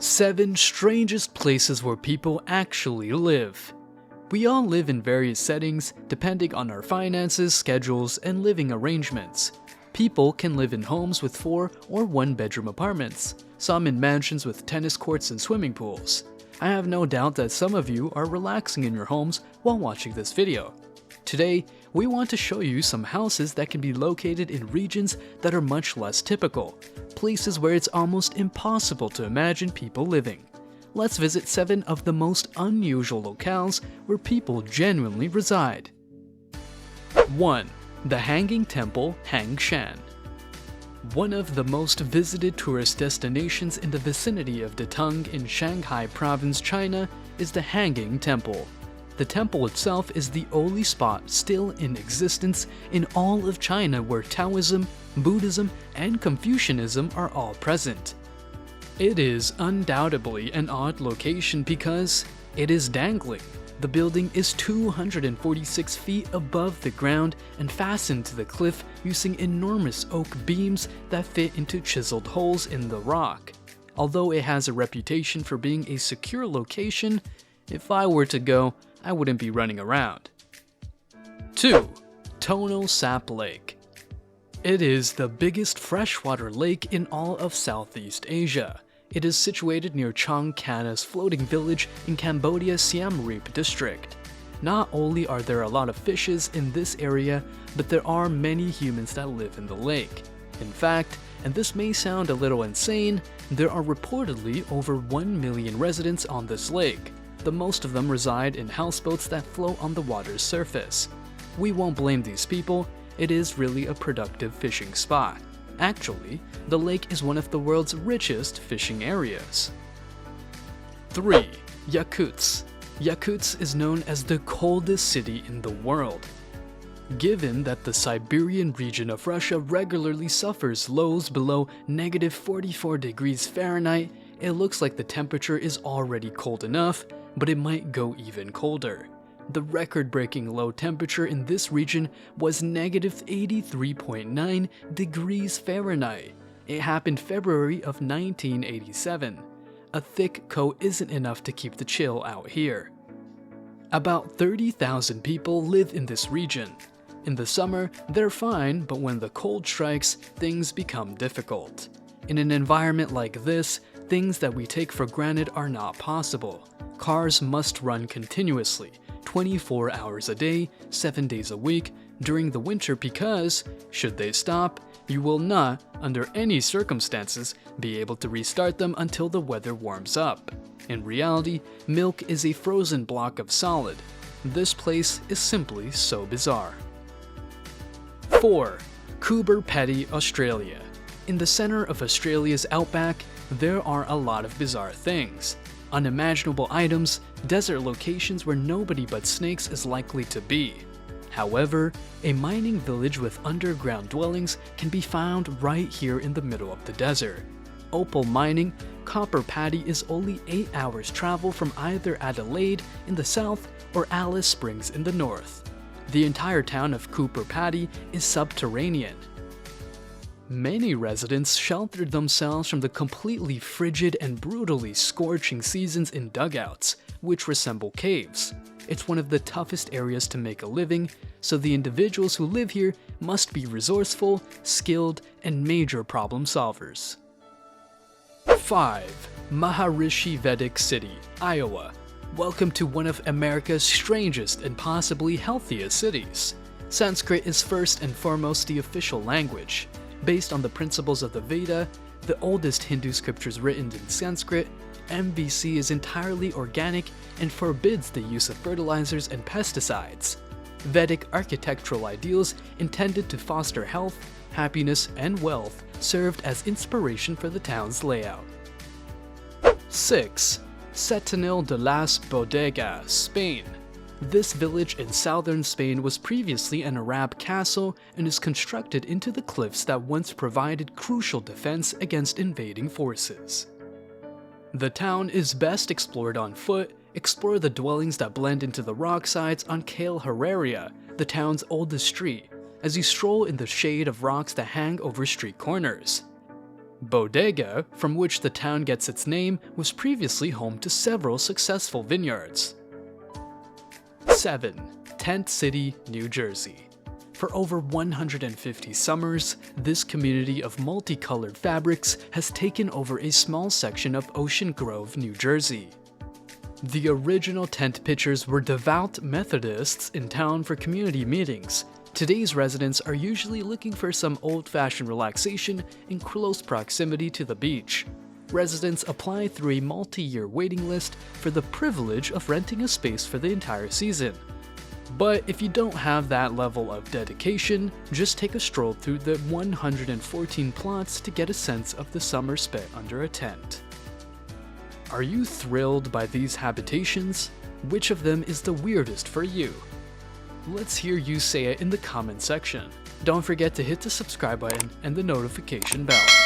7 strangest places where people actually live. We all live in various settings depending on our finances, schedules, and living arrangements. People can live in homes with 4 or 1-bedroom apartments, some in mansions with tennis courts and swimming pools. I have no doubt that some of you are relaxing in your homes while watching this video. Today, we want to show you some houses that can be located in regions that are much less typical, places where it's almost impossible to imagine people living. Let's visit 7 of the most unusual locales where people genuinely reside. 1. The Hanging Temple, Hangshan. One of the most visited tourist destinations in the vicinity of Datong in Shanghai Province, China, is the Hanging Temple. The temple itself is the only spot still in existence in all of China where Taoism, Buddhism, and Confucianism are all present. It is undoubtedly an odd location because it is dangling. The building is 246 feet above the ground and fastened to the cliff using enormous oak beams that fit into chiseled holes in the rock. Although it has a reputation for being a secure location, if I were to go, I wouldn't be running around. 2. Tonle Sap Lake. It is the biggest freshwater lake in all of Southeast Asia. It is situated near Chiang Kana's floating village in Cambodia's Siem Reap district. Not only are there a lot of fishes in this area, but there are many humans that live in the lake. In fact, and this may sound a little insane, there are reportedly over 1 million residents on this lake. The most of them reside in houseboats that float on the water's surface. We won't blame these people, it is really a productive fishing spot. Actually, the lake is one of the world's richest fishing areas. 3. Yakutsk. Yakutsk is known as the coldest city in the world. Given that the Siberian region of Russia regularly suffers lows below -44 degrees Fahrenheit, it looks like the temperature is already cold enough, but it might go even colder. The record-breaking low temperature in this region was -83.9 degrees Fahrenheit. It happened February of 1987. A thick coat isn't enough to keep the chill out here. About 30,000 people live in this region. In the summer, they're fine, but when the cold strikes, things become difficult. In an environment like this, things that we take for granted are not possible. Cars must run continuously, 24 hours a day, 7 days a week, during the winter because, should they stop, you will not, under any circumstances, be able to restart them until the weather warms up. In reality, milk is a frozen block of solid. This place is simply so bizarre. 4. Coober Pedy, Australia. In the center of Australia's outback, there are a lot of bizarre things. Unimaginable items, desert locations where nobody but snakes is likely to be. However, a mining village with underground dwellings can be found right here in the middle of the desert. Opal mining, Coober Pedy is only 8 hours travel from either Adelaide in the south or Alice Springs in the north. The entire town of Coober Pedy is subterranean. Many residents sheltered themselves from the completely frigid and brutally scorching seasons in dugouts, which resemble caves. It's one of the toughest areas to make a living, so the individuals who live here must be resourceful, skilled, and major problem solvers. 5. Maharishi Vedic City, Iowa. Welcome to one of America's strangest and possibly healthiest cities. Sanskrit is first and foremost the official language. Based on the principles of the Veda, the oldest Hindu scriptures written in Sanskrit, MVC is entirely organic and forbids the use of fertilizers and pesticides. Vedic architectural ideals intended to foster health, happiness, and wealth served as inspiration for the town's layout. 6. Setenil de las Bodegas, Spain. This village in southern Spain was previously an Arab castle and is constructed into the cliffs that once provided crucial defense against invading forces. The town is best explored on foot. Explore the dwellings that blend into the rock sides on Calle Herreria, the town's oldest street, as you stroll in the shade of rocks that hang over street corners. Bodega, from which the town gets its name, was previously home to several successful vineyards. 7. Tent City, New Jersey. For over 150 summers, this community of multicolored fabrics has taken over a small section of Ocean Grove, New Jersey. The original tent pitchers were devout Methodists in town for community meetings. Today's residents are usually looking for some old-fashioned relaxation in close proximity to the beach. Residents apply through a multi-year waiting list for the privilege of renting a space for the entire season. But if you don't have that level of dedication, just take a stroll through the 114 plots to get a sense of the summer spent under a tent. Are you thrilled by these habitations? Which of them is the weirdest for you? Let's hear you say it in the comment section. Don't forget to hit the subscribe button and the notification bell.